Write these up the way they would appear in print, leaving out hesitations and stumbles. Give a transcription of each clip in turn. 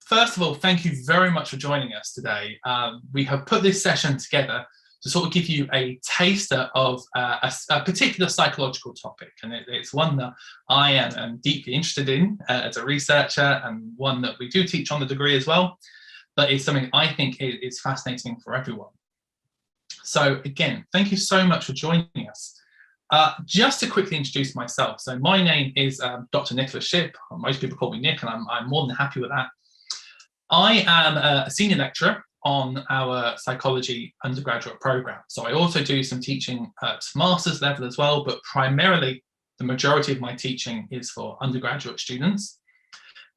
First of all, thank you very much for joining us today. We have put this session together to sort of give you a taster of a particular psychological topic. And it's one that I am deeply interested in as a researcher, and one that we do teach on the degree as well. But it's something I think is fascinating for everyone. So again, thank you so much for joining us. Just to quickly introduce myself. So my name is Dr. Nicholas Shipp. Most people call me Nick, and I'm more than happy with that. I am a senior lecturer on our psychology undergraduate program. So I also do some teaching at master's level as well, but primarily the majority of my teaching is for undergraduate students.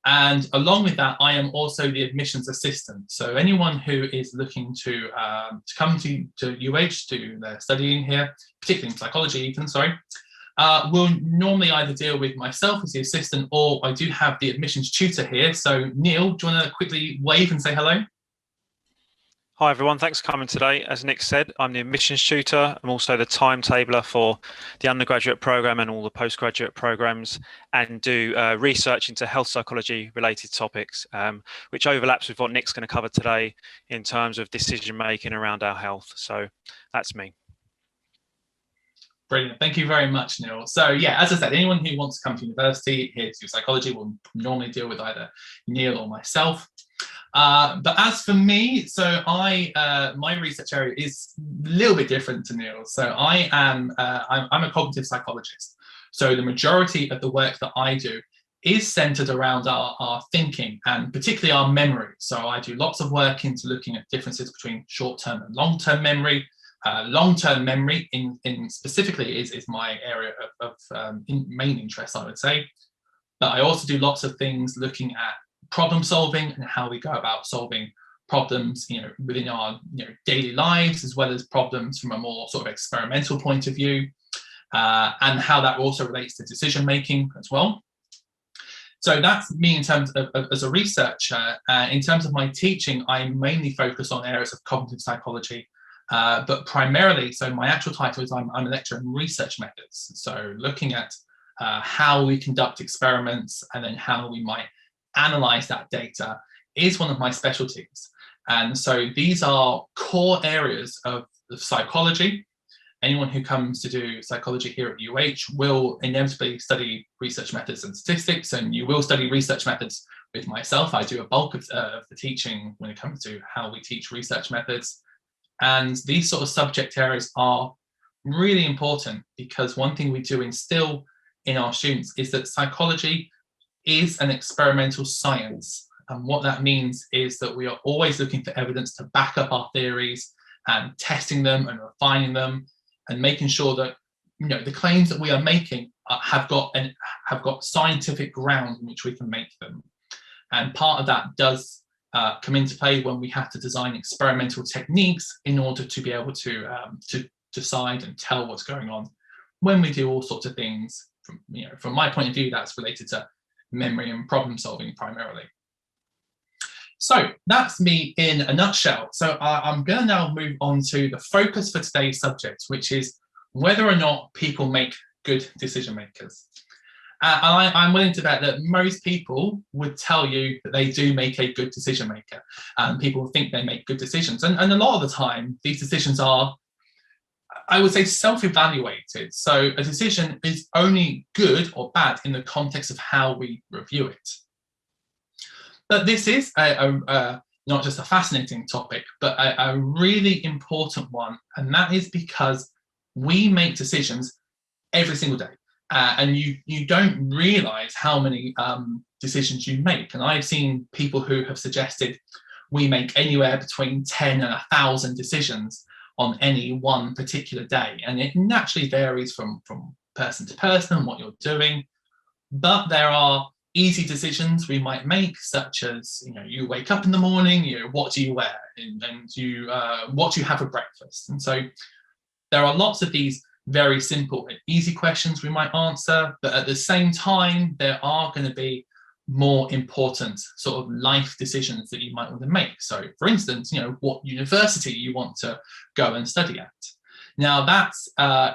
And along with that, I am also the admissions assistant. So anyone who is looking to come to UH, to their studying here, particularly in psychology even, will normally either deal with myself as the assistant, or I do have the admissions tutor here. So Neil, do you want to quickly wave and say hello? Hi everyone, thanks for coming today. As Nick said, I'm the admissions tutor. I'm also the timetabler for the undergraduate program and all the postgraduate programs, and do research into health psychology related topics, which overlaps with what Nick's going to cover today in terms of decision making around our health. So that's me. Brilliant. Thank you very much, Neil. So yeah, as I said, anyone who wants to come to university here to do psychology will normally deal with either Neil or myself. But as for me, so my research area is a little bit different to Neil. So I'm a cognitive psychologist. So the majority of the work that I do is centered around our thinking, and particularly our memory. So I do lots of work into looking at differences between short-term and long-term memory. Long-term memory in specifically is my area of main interest, I would say. But I also do lots of things looking at problem solving and how we go about solving problems, within our daily lives, as well as problems from a more sort of experimental point of view, and how that also relates to decision making as well. So that's me in terms of as a researcher. In terms of my teaching, I mainly focus on areas of cognitive psychology, but primarily, so my actual title is I'm a lecturer in research methods. So looking at how we conduct experiments and then how we might analyze that data is one of my specialties. And so these are core areas of psychology. Anyone who comes to do psychology here at UH will inevitably study research methods and statistics, and you will study research methods with myself. I do a bulk of the teaching when it comes to how we teach research methods. And these sort of subject areas are really important, because one thing we do instill in our students is that psychology is an experimental science. And what that means is that we are always looking for evidence to back up our theories, and testing them and refining them, and making sure that the claims that we are making have got scientific ground in which we can make them. And part of that does come into play when we have to design experimental techniques in order to be able to decide and tell what's going on when we do all sorts of things. From my point of view, that's related to memory and problem solving primarily. So that's me in a nutshell. So I'm going to now move on to the focus for today's subject, which is whether or not people make good decision makers. And I'm willing to bet that most people would tell you that they do make a good decision maker. People think they make good decisions. And a lot of the time, these decisions are, I would say, self-evaluated. So a decision is only good or bad in the context of how we review it. But this is not just a fascinating topic, but a really important one. And that is because we make decisions every single day. And you don't realize how many decisions you make. And I've seen people who have suggested we make anywhere between 10 and 1,000 decisions on any one particular day. And it naturally varies from person to person and what you're doing. But there are easy decisions we might make, such as, you wake up in the morning, what do you wear? And what do you have for breakfast? And so there are lots of these very simple and easy questions we might answer, but at the same time, there are going to be more important sort of life decisions that you might want to make. So for instance, what university you want to go and study at. Now that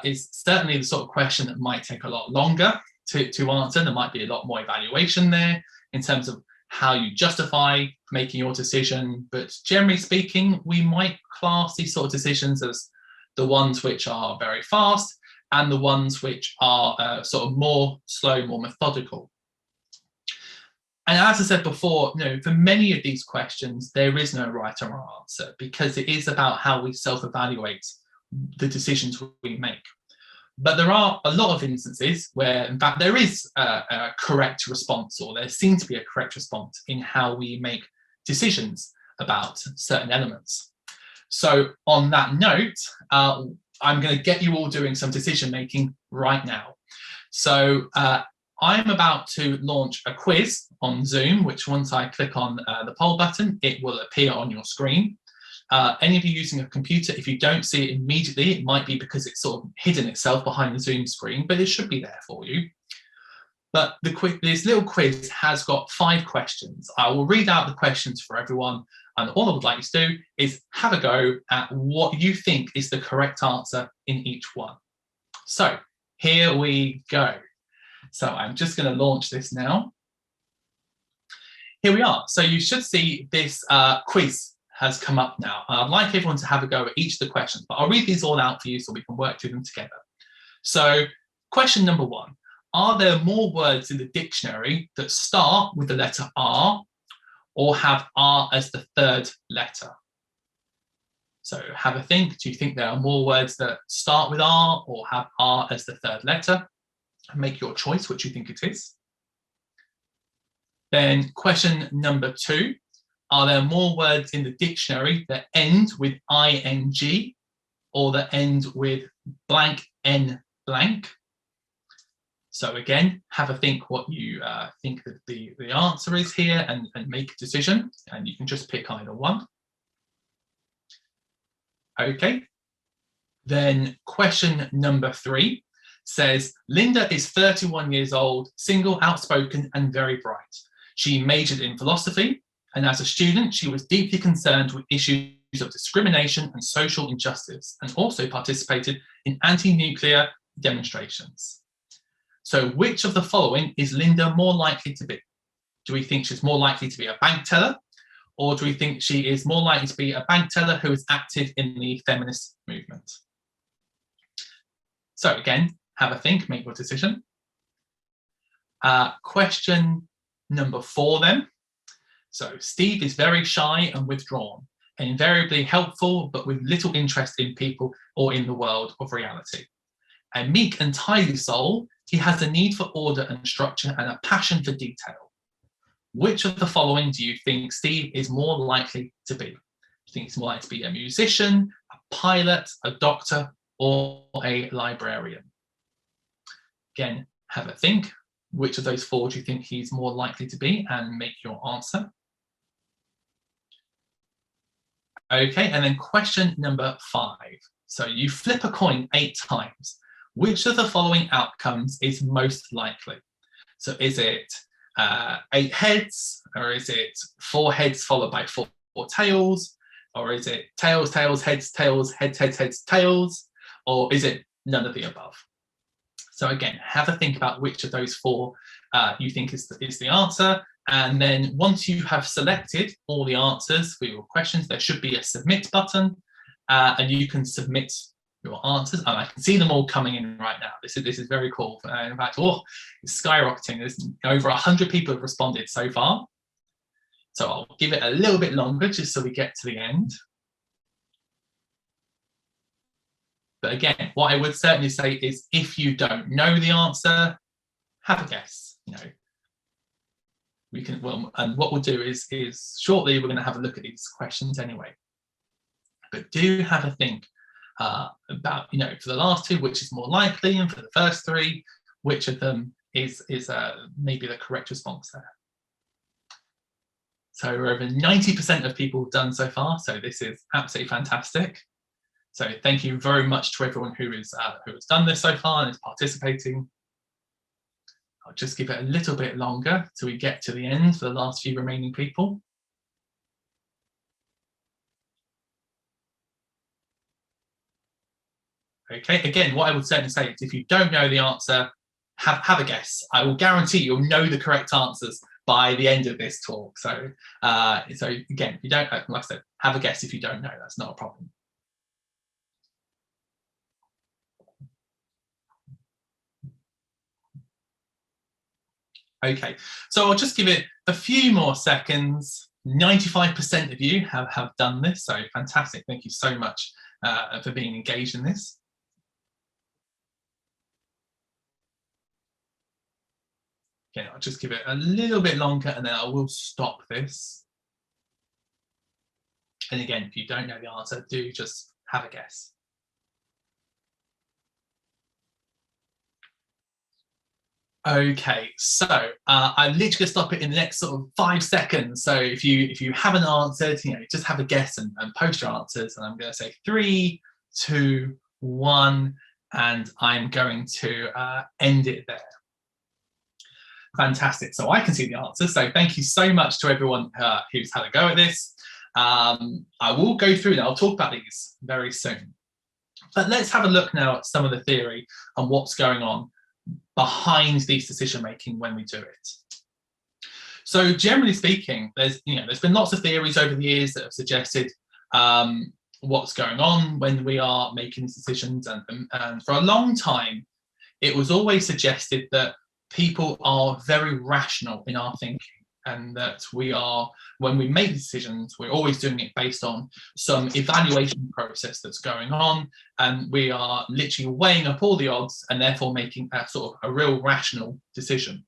is certainly the sort of question that might take a lot longer to answer. There might be a lot more evaluation there in terms of how you justify making your decision, but generally speaking, we might class these sort of decisions as the ones which are very fast and the ones which are sort of more slow, more methodical. And as I said before, for many of these questions, there is no right or wrong answer, because it is about how we self-evaluate the decisions we make. But there are a lot of instances where, in fact, there is a correct response, or there seems to be a correct response in how we make decisions about certain elements. So on that note, I'm going to get you all doing some decision making right now. So I'm about to launch a quiz on Zoom, which once I click on the poll button, it will appear on your screen. Any of you using a computer, if you don't see it immediately, it might be because it's sort of hidden itself behind the Zoom screen, but it should be there for you. But this little quiz has got 5 questions. I will read out the questions for everyone, and all I would like you to do is have a go at what you think is the correct answer in each one. So here we go. So I'm just going to launch this now. Here we are. So you should see this quiz has come up now. I'd like everyone to have a go at each of the questions, but I'll read these all out for you so we can work through them together. So question number 1, are there more words in the dictionary that start with the letter R or have R as the 3rd letter? So have a think. Do you think there are more words that start with R or have R as the 3rd letter? Make your choice, which you think it is. Then question number 2, are there more words in the dictionary that end with ing or that end with blank n blank? So again, have a think what you think that the answer is here, and make a decision, and you can just pick either one. Okay. Then question number 3 says, Linda is 31 years old, single, outspoken, and very bright. She majored in philosophy, and as a student, she was deeply concerned with issues of discrimination and social injustice, and also participated in anti-nuclear demonstrations. So which of the following is Linda more likely to be? Do we think she's more likely to be a bank teller, or do we think she is more likely to be a bank teller who is active in the feminist movement? So again, have a think, make your decision. Question number 4 then. So Steve is very shy and withdrawn, and invariably helpful, but with little interest in people or in the world of reality. A meek and tidy soul, he has a need for order and structure and a passion for detail. Which of the following do you think Steve is more likely to be? Do you think he's more likely to be a musician, a pilot, a doctor, or a librarian? Again, have a think. Which of those 4 do you think he's more likely to be, and make your answer. Okay, and then question number 5. So you flip a coin 8 times. Which of the following outcomes is most likely? So is it 8 heads, or is it 4 heads followed by 4 tails, or is it tails, tails, heads, tails, heads, heads, heads, tails, or is it none of the above? So again, have a think about which of those 4 you think is the answer. And then once you have selected all the answers for your questions, there should be a submit button, and you can submit your answers. And I can see them all coming in right now. This is very cool. In fact, it's skyrocketing. There's over 100 people have responded so far. So I'll give it a little bit longer just so we get to the end. But again, what I would certainly say is, if you don't know the answer, have a guess. We can, and what we'll do is shortly we're going to have a look at these questions anyway. But do have a think about, for the last 2, which is more likely, and for the first 3, which of them is maybe the correct response there. So over 90% of people have done so far. So this is absolutely fantastic. So thank you very much to everyone who has done this so far and is participating. I'll just give it a little bit longer till we get to the end for the last few remaining people. Okay, again, what I would certainly say is, if you don't know the answer, have a guess. I will guarantee you'll know the correct answers by the end of this talk. So so again, if you don't, like I said, have a guess if you don't know, that's not a problem. Okay, so I'll just give it a few more seconds. 95% of you have done this, so fantastic. Thank you so much for being engaged in this. Okay, I'll just give it a little bit longer and then I will stop this. And again, if you don't know the answer, do just have a guess. Okay, so I'm literally gonna stop it in the next sort of 5 seconds. So if you haven't answered, just have a guess and post your answers. And I'm going to say 3, 2, 1, and I'm going to end it there. Fantastic. So I can see the answers. So thank you so much to everyone who's had a go at this. I will go through now. I'll talk about these very soon. But let's have a look now at some of the theory and what's going on behind these decision making when we do it. So generally speaking, there's been lots of theories over the years that have suggested what's going on when we are making these decisions, and for a long time it was always suggested that people are very rational in our thinking, and that when we make decisions, we're always doing it based on some evaluation process that's going on, and we are literally weighing up all the odds and therefore making a sort of a real rational decision.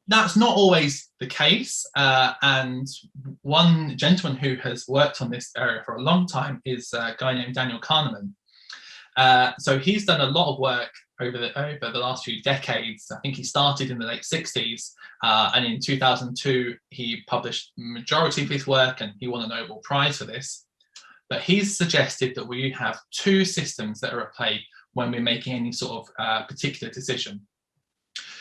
That's not always the case, and one gentleman who has worked on this area for a long time is a guy named Daniel Kahneman. So he's done a lot of work over the last few decades. I think he started in the late 60s, and in 2002 he published the majority of his work and he won a Nobel Prize for this. But he's suggested that we have 2 systems that are at play when we're making any sort of particular decision.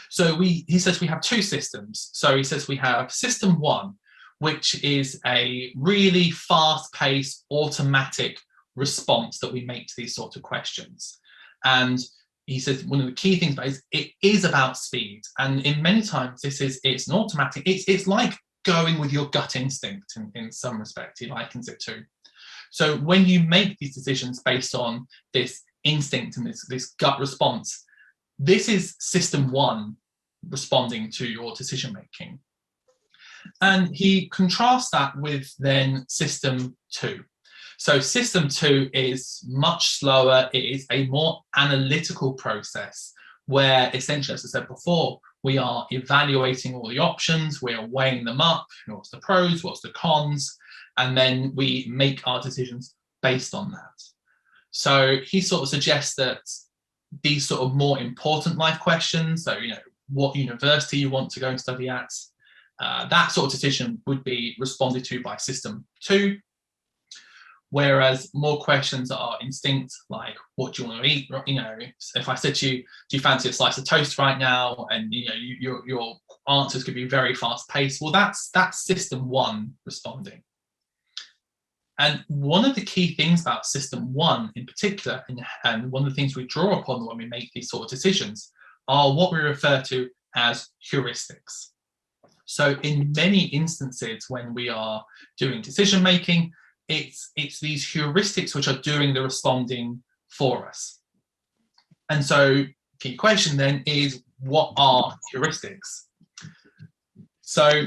So he says we have 2 systems. So he says we have system 1, which is a really fast-paced automatic response that we make to these sort of questions. And he says one of the key things about it is about speed, and in many times it's an automatic, it's like going with your gut instinct in some respect, he likens it to. So when you make these decisions based on this instinct and this gut response, this is system 1 responding to your decision making. And he contrasts that with then system 2. So system 2 is much slower. It is a more analytical process where essentially, as I said before, we are evaluating all the options, we are weighing them up, what's the pros, what's the cons, and then we make our decisions based on that. So he sort of suggests that these sort of more important life questions, so what university you want to go and study at, that sort of decision would be responded to by system 2. Whereas more questions are instinct, like what do you want to eat? If I said to you, do you fancy a slice of toast right now? And your answers could be very fast paced. Well, that's system 1 responding. And one of the key things about system 1 in particular, and one of the things we draw upon when we make these sort of decisions, are what we refer to as heuristics. So in many instances when we are doing decision making, it's these heuristics which are doing the responding for us. And so key question then is, what are heuristics? So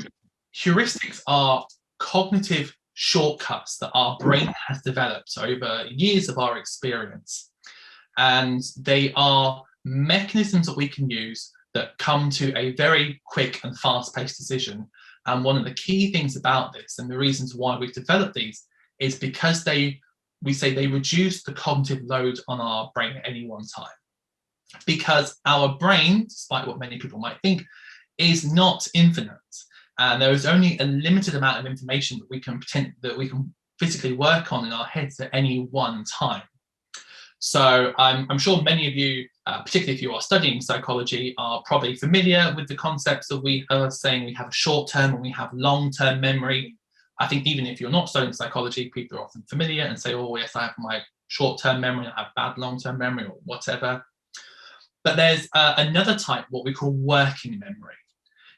heuristics are cognitive shortcuts that our brain has developed over years of our experience. And they are mechanisms that we can use that come to a very quick and fast-paced decision. And one of the key things about this, and the reasons why we've developed these, is because we say they reduce the cognitive load on our brain at any one time. Because our brain, despite what many people might think, is not infinite. And there is only a limited amount of information that we can physically work on in our heads at any one time. So I'm sure many of you, particularly if you are studying psychology, are probably familiar with the concepts that we are saying we have a short-term and we have long-term memory. I think even if you're not studying psychology, people are often familiar and say, oh yes, I have my short-term memory, I have bad long-term memory or whatever. But there's another type, what we call working memory.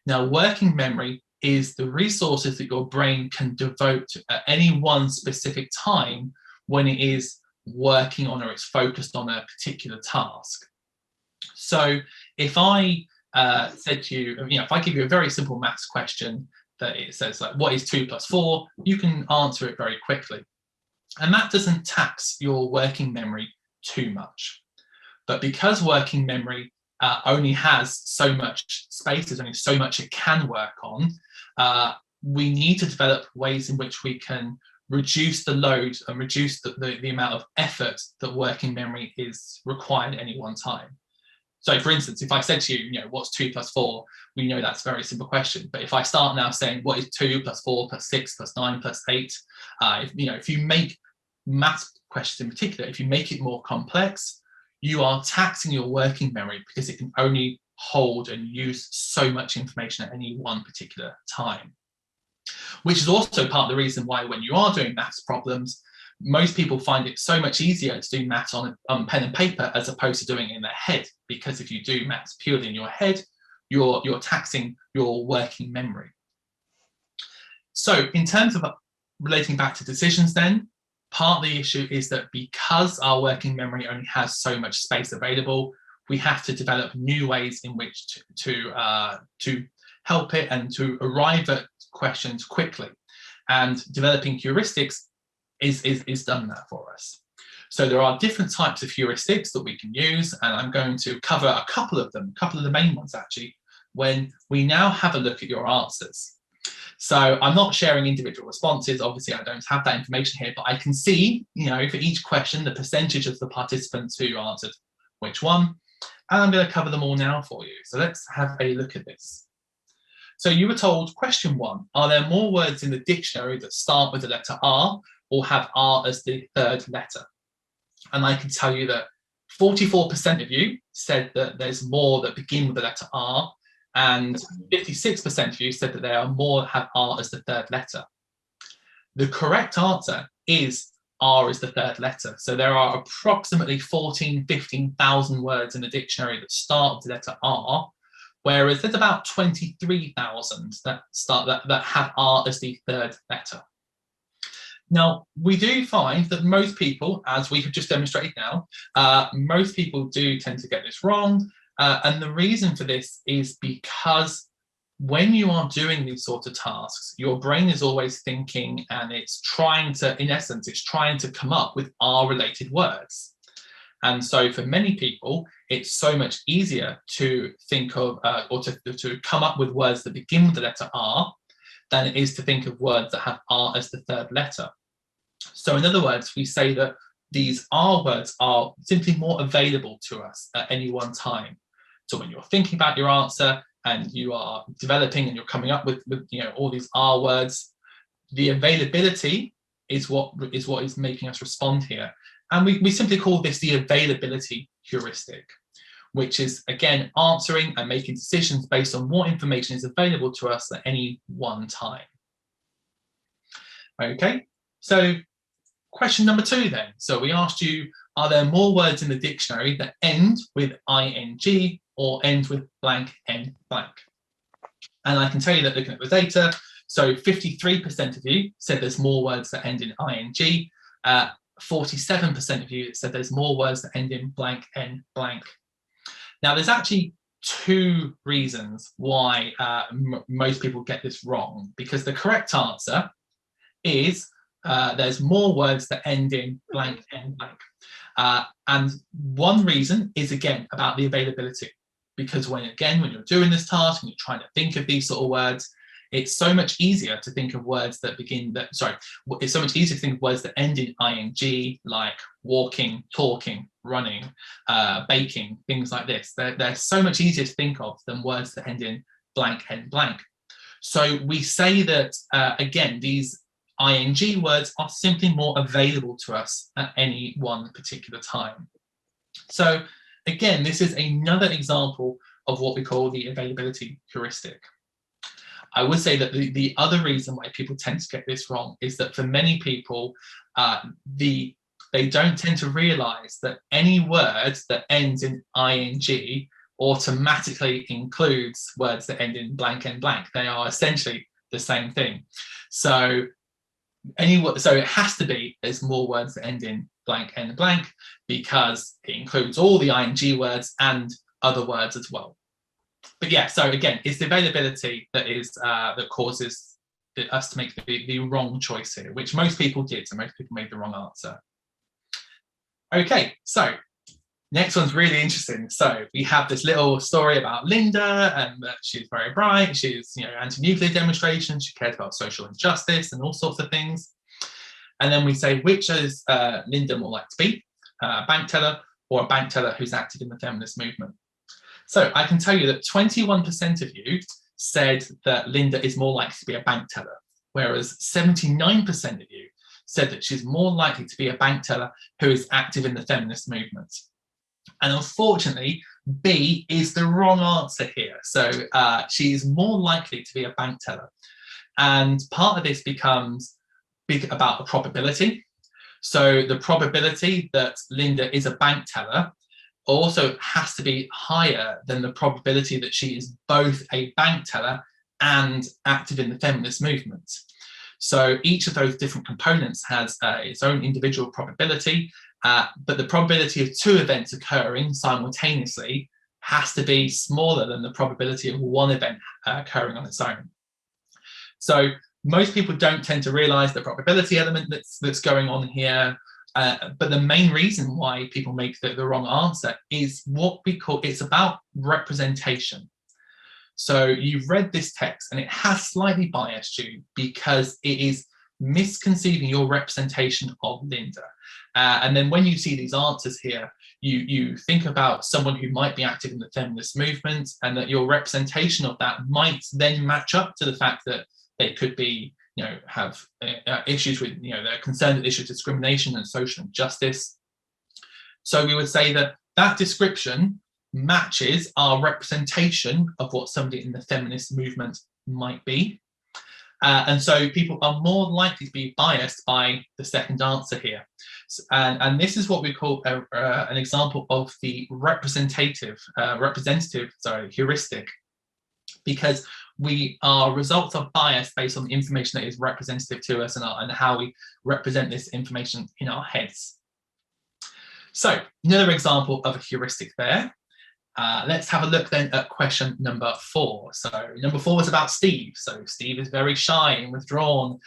Now, working memory is the resources that your brain can devote at any one specific time when it is working on or it's focused on a particular task. So if I said to you, if I give you a very simple maths question that it says like, what is 2 + 4? You can answer it very quickly. And that doesn't tax your working memory too much. But because working memory only has so much space, there's only so much it can work on, we need to develop ways in which we can reduce the load and reduce the amount of effort that working memory is required at any one time. So for instance, if I said to you, what's 2 + 4? We know that's a very simple question. But if I start now saying, what is 2 + 4 + 6 + 9 + 8? If you make maths questions in particular, if you make it more complex, you are taxing your working memory because it can only hold and use so much information at any one particular time. Which is also part of the reason why when you are doing maths problems, most people find it so much easier to do maths on pen and paper as opposed to doing it in their head. Because if you do maths purely in your head, you're taxing your working memory. So in terms of relating back to decisions then, part of the issue is that because our working memory only has so much space available, we have to develop new ways in which to help it and to arrive at questions quickly. And developing heuristics is done that for us. So there are different types of heuristics that we can use, and I'm going to cover a couple of them, a couple of the main ones actually, when we now have a look at your answers. So I'm not sharing individual responses. Obviously, I don't have that information here, but I can see, for each question, the percentage of the participants who answered which one. And I'm going to cover them all now for you. So let's have a look at this. So you were told, question 1, are there more words in the dictionary that start with the letter R or have R as the third letter? And I can tell you that 44% of you said that there's more that begin with the letter R, and 56% of you said that there are more that have R as the third letter. The correct answer is R is the third letter. So there are approximately 15,000 words in the dictionary that start with the letter R, whereas there's about 23,000 that have R as the third letter. Now, we do find that most people, as we have just demonstrated now, most people do tend to get this wrong. And the reason for this is because when you are doing these sorts of tasks, your brain is always thinking, and it's trying to, in essence, it's trying to come up with R-related words. And so for many people, it's so much easier to think of or to come up with words that begin with the letter R than it is to think of words that have R as the third letter. So in other words, we say that these R words are simply more available to us at any one time. So when you're thinking about your answer and you are developing and you're coming up with all these R words, the availability is what is making us respond here. And we simply call this the availability heuristic, which is, again, answering and making decisions based on what information is available to us at any one time. Okay, so question number 2 then. So we asked you, are there more words in the dictionary that end with ing or end with blank n blank? And I can tell you that looking at the data, so 53% of you said there's more words that end in ing, 47% of you said there's more words that end in blank n blank. Now, there's actually 2 reasons why most people get this wrong, because the correct answer is there's more words that end in blank n blank. And one reason is, again, about the availability, because when you're doing this task and you're trying to think of these sort of words, it's so much easier to think of words that it's so much easier to think of words that end in ing, like walking, talking, running, baking, things like this. They're so much easier to think of than words that end in blank n blank. So we say that, again, these ing words are simply more available to us at any one particular time. So again, this is another example of what we call the availability heuristic. I would say that the other reason why people tend to get this wrong is that for many people, they don't tend to realize that any word that ends in ing automatically includes words that end in blank and blank. They are essentially the same thing. So it has to be there's more words that end in blank and blank, because it includes all the ing words and other words as well. But yeah, so again, it's the availability that causes us to make the wrong choice here, which most people did. So most people made the wrong answer. Okay, so next one's really interesting. So we have this little story about Linda, and that she's very bright. She's, anti-nuclear demonstrations. She cared about social injustice and all sorts of things. And then we say, which is Linda more like to be, a bank teller or a bank teller who's active in the feminist movement? So I can tell you that 21% of you said that Linda is more likely to be a bank teller, whereas 79% of you said that she's more likely to be a bank teller who is active in the feminist movement. And unfortunately, B is the wrong answer here. So she is more likely to be a bank teller. And part of this becomes big about the probability. So the probability that Linda is a bank teller also has to be higher than the probability that she is both a bank teller and active in the feminist movement. So each of those different components has its own individual probability, but the probability of two events occurring simultaneously has to be smaller than the probability of one event occurring on its own. So most people don't tend to realize the probability element that's going on here, but the main reason why people make the wrong answer is what we call, it's about representation. So you've read this text and it has slightly biased you because it is misconceiving your representation of Linda. And then when you see these answers here, you think about someone who might be active in the feminist movement, and that your representation of that might then match up to the fact that they could be, have issues with, they're concerned with issues of discrimination and social injustice. So we would say that that description matches our representation of what somebody in the feminist movement might be. And so people are more likely to be biased by the second answer here. And this is what we call an example of the representative heuristic, because our results are biased based on the information that is representative to us and how we represent this information in our heads. So another example of a heuristic there. Let's have a look then at question number 4. So number 4 was about Steve. So Steve is very shy and withdrawn.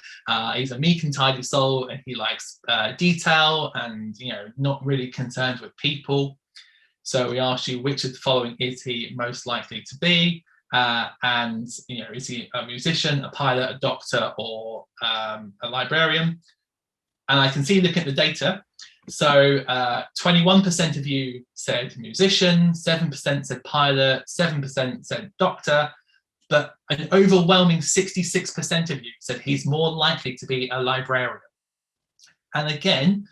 He's a meek and tidy soul, and he likes detail and, not really concerned with people. So we asked you, which of the following is he most likely to be? And, is he a musician, a pilot, a doctor, or a librarian? And I can see, looking at the data, so 21% of you said musician, 7% said pilot, 7% said doctor, but an overwhelming 66% of you said he's more likely to be a librarian. And again,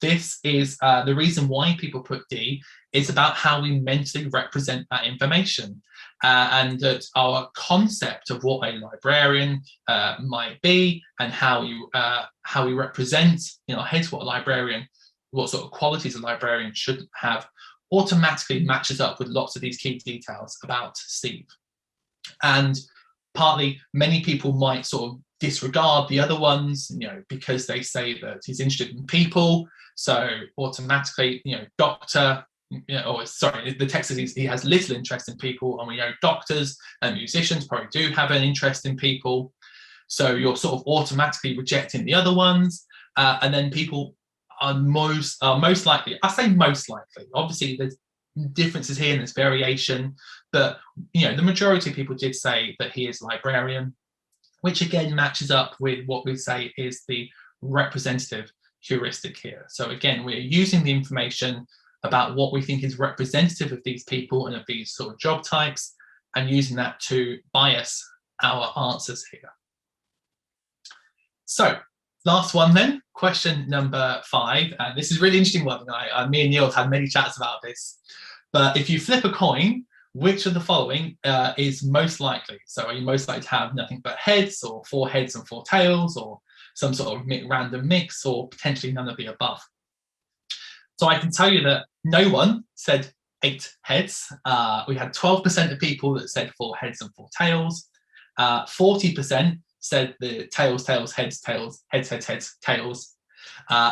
this is the reason why people put D. It's about how we mentally represent that information, and that our concept of what a librarian might be, and how we represent in our heads what sort of qualities a librarian should have, automatically matches up with lots of these key details about Steve. And partly, many people might sort of disregard the other ones, because they say that he's interested in people. So automatically, doctor, the text says he has little interest in people, and we know doctors and musicians probably do have an interest in people. So you're sort of automatically rejecting the other ones, and then people are most likely, I say most likely, obviously there's differences here and there's variation, but the majority of people did say that he is librarian, which again matches up with what we say is the representative heuristic here. So again, we're using the information about what we think is representative of these people and of these sort of job types, and using that to bias our answers here. So last one then, question number 5. And this is a really interesting one. Me and Neil have had many chats about this. But if you flip a coin, which of the following is most likely? So are you most likely to have nothing but heads, or 4 heads and 4 tails, or some sort of random mix, or potentially none of the above? So I can tell you that no one said 8 heads. We had 12% of people that said 4 heads and 4 tails. 40% said the tails, tails, heads, tails, heads, heads, heads, tails.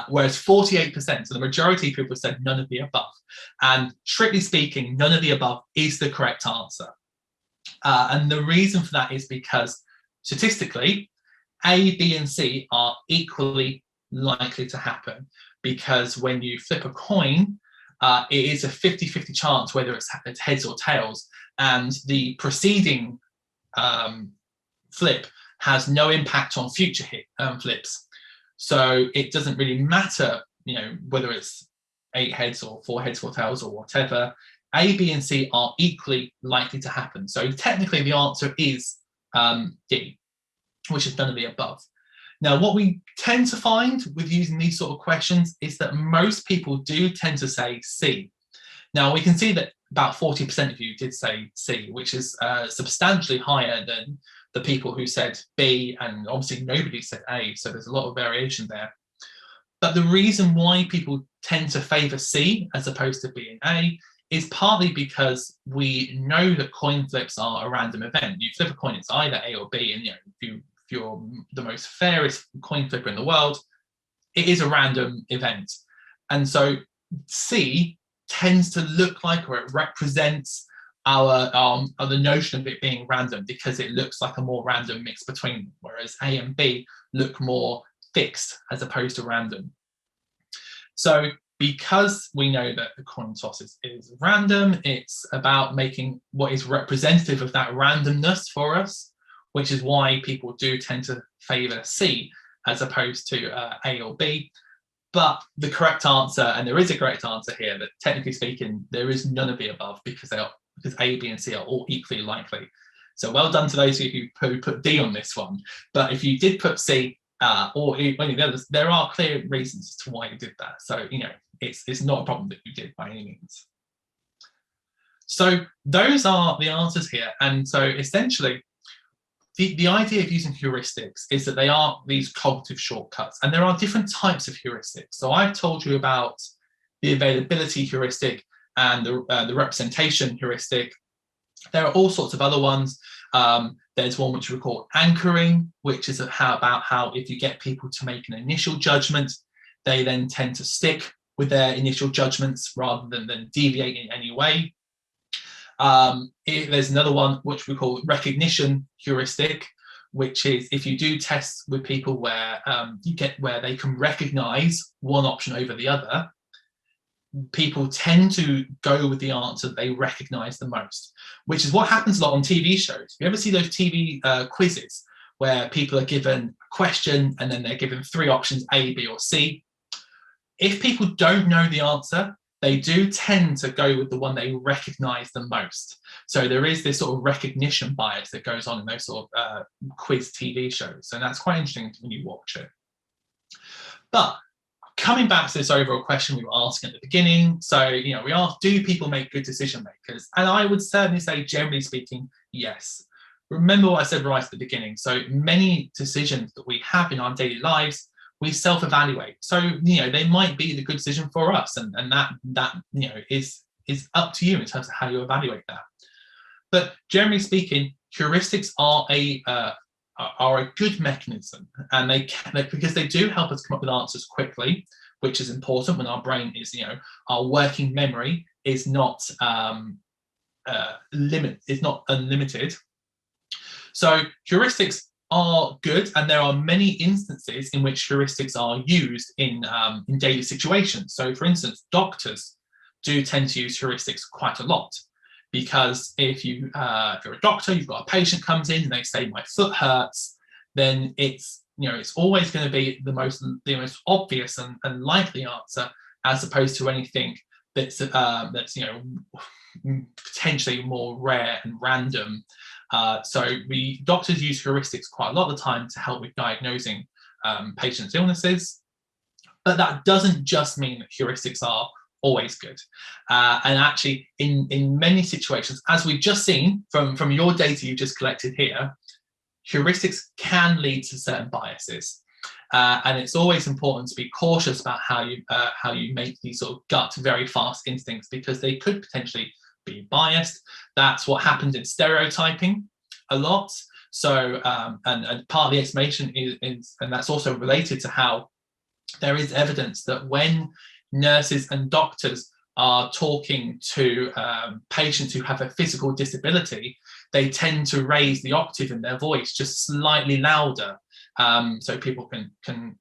Whereas 48%, so the majority of people said none of the above. And strictly speaking, none of the above is the correct answer. And the reason for that is because statistically, A, B, and C are equally likely to happen, because when you flip a coin, it is a 50-50 chance whether it's heads or tails, and the preceding flip has no impact on future flips. So it doesn't really matter, whether it's 8 heads or 4 heads, 4 tails, or whatever. A, B, and C are equally likely to happen. So technically the answer is D, which is none of the above. Now, what we tend to find with using these sort of questions is that most people do tend to say C. Now, we can see that about 40% of you did say C, which is substantially higher than the people who said B, and obviously nobody said A, so there's a lot of variation there. But the reason why people tend to favour C as opposed to B and A is partly because we know that coin flips are a random event. You flip a coin, it's either A or B, and if you're the most fairest coin flipper in the world, it is a random event. And so C tends to look like, or it represents the notion of it being random, because it looks like a more random mix between them, whereas A and B look more fixed as opposed to random. So because we know that the coin toss is random, it's about making what is representative of that randomness for us, which is why people do tend to favour C as opposed to A or B. But the correct answer, and there is a correct answer here, that technically speaking, there is none of the above, because A, B, and C are all equally likely. So well done to those of you who put D on this one. But if you did put C or any of the others, there are clear reasons as to why you did that. So, it's not a problem that you did by any means. So those are the answers here. And so essentially, the idea of using heuristics is that they are these cognitive shortcuts, and there are different types of heuristics. So I've told you about the availability heuristic and the representation heuristic. There are all sorts of other ones. There's one which we call anchoring, which is about how if you get people to make an initial judgment, they then tend to stick with their initial judgments rather than deviate in any way. There's another one which we call recognition heuristic, which is if you do tests with people where where they can recognize one option over the other, people tend to go with the answer they recognize the most, which is what happens a lot on TV shows. You ever see those TV quizzes where people are given a question and then they're given 3 options, A, B, or C? If people don't know the answer, they do tend to go with the one they recognize the most. So there is this sort of recognition bias that goes on in those sort of quiz TV shows. And that's quite interesting when you watch it. But coming back to this overall question we were asking at the beginning, so we asked, do people make good decision makers? And I would certainly say, generally speaking, yes. Remember what I said right at the beginning. So many decisions that we have in our daily lives, we self-evaluate. So they might be the good decision for us, and that is up to you in terms of how you evaluate that. But generally speaking, heuristics are a good mechanism, and because they do help us come up with answers quickly, which is important when our brain is, our working memory is not unlimited. So heuristics are good, and there are many instances in which heuristics are used in daily situations. So, for instance, doctors do tend to use heuristics quite a lot, because if you're a doctor, you've got a patient comes in and they say my foot hurts, then it's always going to be the most obvious and likely answer, as opposed to anything that's potentially more rare and random. So doctors use heuristics quite a lot of the time to help with diagnosing patients' illnesses, but that doesn't just mean that heuristics are always good. And actually, in many situations, as we've just seen from your data you just collected here, heuristics can lead to certain biases. And it's always important to be cautious about how you make these sort of gut very fast instincts, because they could potentially be biased. That's what happens in stereotyping a lot. So and part of the explanation is, and that's also related to how there is evidence that when nurses and doctors are talking to patients who have a physical disability, they tend to raise the octave in their voice just slightly louder, so people can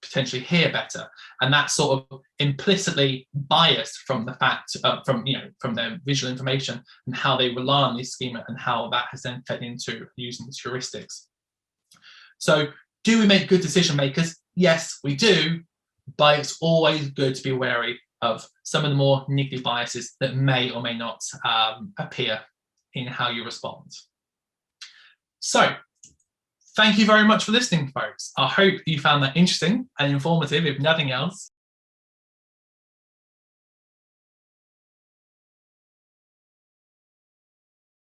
potentially hear better, and that's sort of implicitly biased from the fact from their visual information and how they rely on this schema, and how that has then fed into using these heuristics. So, do we make good decision makers? Yes, we do, but it's always good to be wary of some of the more niggly biases that may or may not appear in how you respond. So, thank you very much for listening, folks. I hope you found that interesting and informative, if nothing else.